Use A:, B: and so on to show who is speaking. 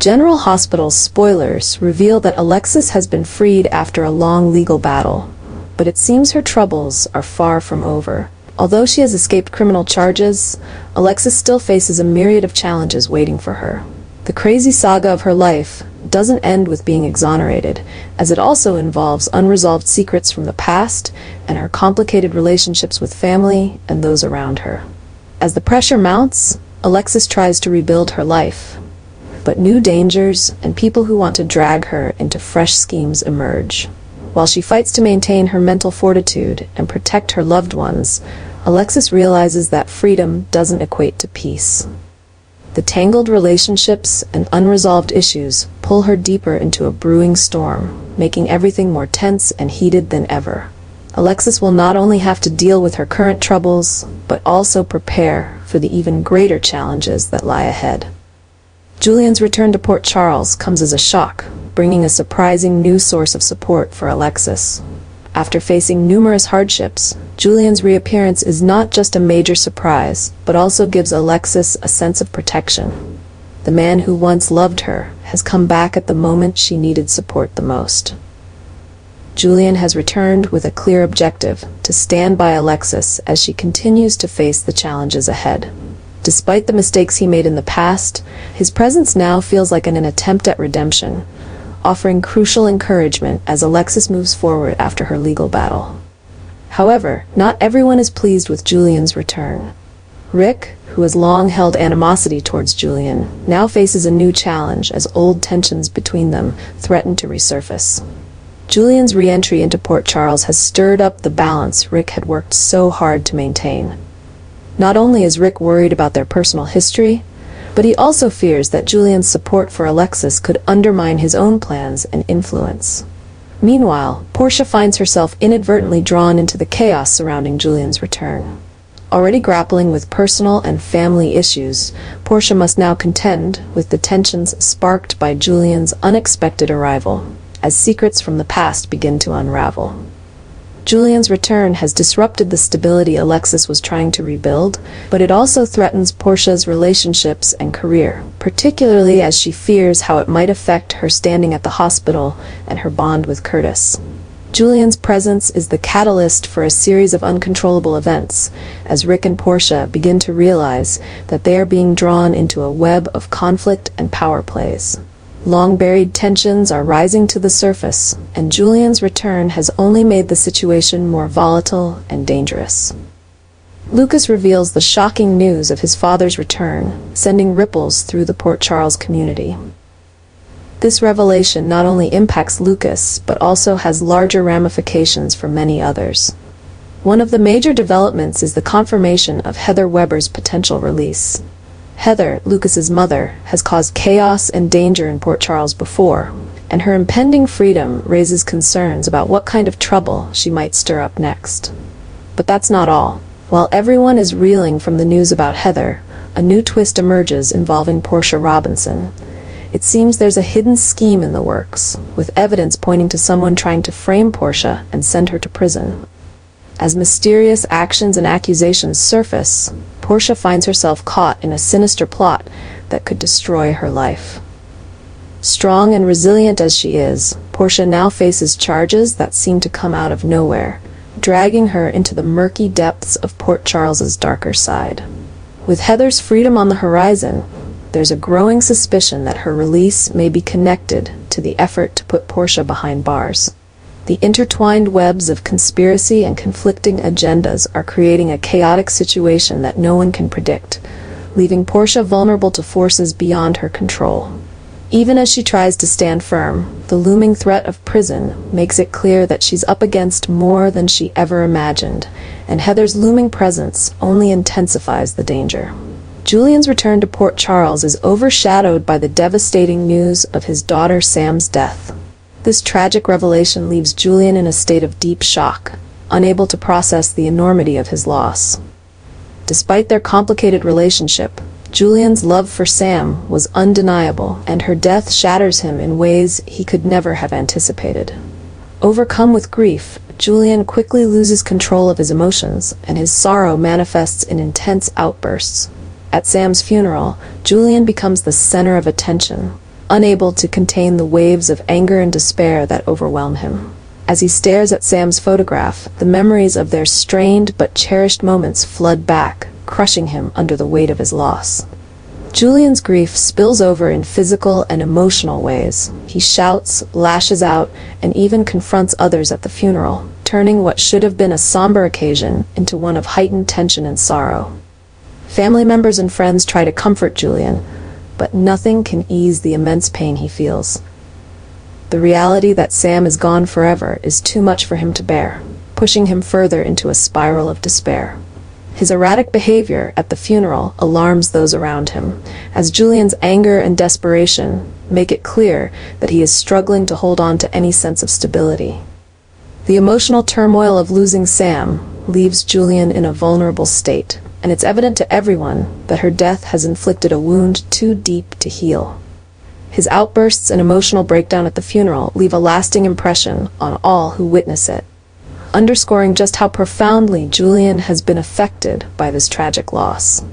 A: General Hospital's spoilers reveal that Alexis has been freed after a long legal battle, but it seems her troubles are far from over. Although she has escaped criminal charges, Alexis still faces a myriad of challenges waiting for her. The crazy saga of her life doesn't end with being exonerated, as it also involves unresolved secrets from the past and her complicated relationships with family and those around her. As the pressure mounts, Alexis tries to rebuild her life, but new dangers and people who want to drag her into fresh schemes emerge. While she fights to maintain her mental fortitude and protect her loved ones, Alexis realizes that freedom doesn't equate to peace. The tangled relationships and unresolved issues pull her deeper into a brewing storm, making everything more tense and heated than ever. Alexis will not only have to deal with her current troubles, but also prepare for the even greater challenges that lie ahead. Julian's return to Port Charles comes as a shock, bringing a surprising new source of support for Alexis. After facing numerous hardships, Julian's reappearance is not just a major surprise, but also gives Alexis a sense of protection. The man who once loved her has come back at the moment she needed support the most. Julian has returned with a clear objective: to stand by Alexis as she continues to face the challenges ahead. Despite the mistakes he made in the past, his presence now feels like an attempt at redemption, offering crucial encouragement as Alexis moves forward after her legal battle. However, not everyone is pleased with Julian's return. Rick, who has long held animosity towards Julian, now faces a new challenge as old tensions between them threaten to resurface. Julian's re-entry into Port Charles has stirred up the balance Rick had worked so hard to maintain. Not only is Rick worried about their personal history, but he also fears that Julian's support for Alexis could undermine his own plans and influence. Meanwhile, Portia finds herself inadvertently drawn into the chaos surrounding Julian's return. Already grappling with personal and family issues, Portia must now contend with the tensions sparked by Julian's unexpected arrival, as secrets from the past begin to unravel. Julian's return has disrupted the stability Alexis was trying to rebuild, but it also threatens Portia's relationships and career, particularly as she fears how it might affect her standing at the hospital and her bond with Curtis. Julian's presence is the catalyst for a series of uncontrollable events, as Rick and Portia begin to realize that they are being drawn into a web of conflict and power plays. Long-buried tensions are rising to the surface, and Julian's return has only made the situation more volatile and dangerous. Lucas reveals the shocking news of his father's return, sending ripples through the Port Charles community. This revelation not only impacts Lucas, but also has larger ramifications for many others. One of the major developments is the confirmation of Heather Weber's potential release. Heather, Lucas's mother, has caused chaos and danger in Port Charles before, and her impending freedom raises concerns about what kind of trouble she might stir up next. But that's not all. While everyone is reeling from the news about Heather, a new twist emerges involving Portia Robinson. It seems there's a hidden scheme in the works, with evidence pointing to someone trying to frame Portia and send her to prison. As mysterious actions and accusations surface, Portia finds herself caught in a sinister plot that could destroy her life. Strong and resilient as she is, Portia now faces charges that seem to come out of nowhere, dragging her into the murky depths of Port Charles's darker side. With Heather's freedom on the horizon, there's a growing suspicion that her release may be connected to the effort to put Portia behind bars. The intertwined webs of conspiracy and conflicting agendas are creating a chaotic situation that no one can predict, leaving Portia vulnerable to forces beyond her control. Even as she tries to stand firm, the looming threat of prison makes it clear that she's up against more than she ever imagined, and Heather's looming presence only intensifies the danger. Julian's return to Port Charles is overshadowed by the devastating news of his daughter Sam's death. This tragic revelation leaves Julian in a state of deep shock, unable to process the enormity of his loss. Despite their complicated relationship, Julian's love for Sam was undeniable, and her death shatters him in ways he could never have anticipated. Overcome with grief, Julian quickly loses control of his emotions, and his sorrow manifests in intense outbursts. At Sam's funeral, Julian becomes the center of attention, unable to contain the waves of anger and despair that overwhelm him. As he stares at Sam's photograph, the memories of their strained but cherished moments flood back, crushing him under the weight of his loss. Julian's grief spills over in physical and emotional ways. He shouts, lashes out, and even confronts others at the funeral, turning what should have been a somber occasion into one of heightened tension and sorrow. Family members and friends try to comfort Julian, but nothing can ease the immense pain he feels. The reality that Sam is gone forever is too much for him to bear, pushing him further into a spiral of despair. His erratic behavior at the funeral alarms those around him, as Julian's anger and desperation make it clear that he is struggling to hold on to any sense of stability. The emotional turmoil of losing Sam leaves Julian in a vulnerable state, and it's evident to everyone that her death has inflicted a wound too deep to heal. His outbursts and emotional breakdown at the funeral leave a lasting impression on all who witness it, underscoring just how profoundly Julian has been affected by this tragic loss.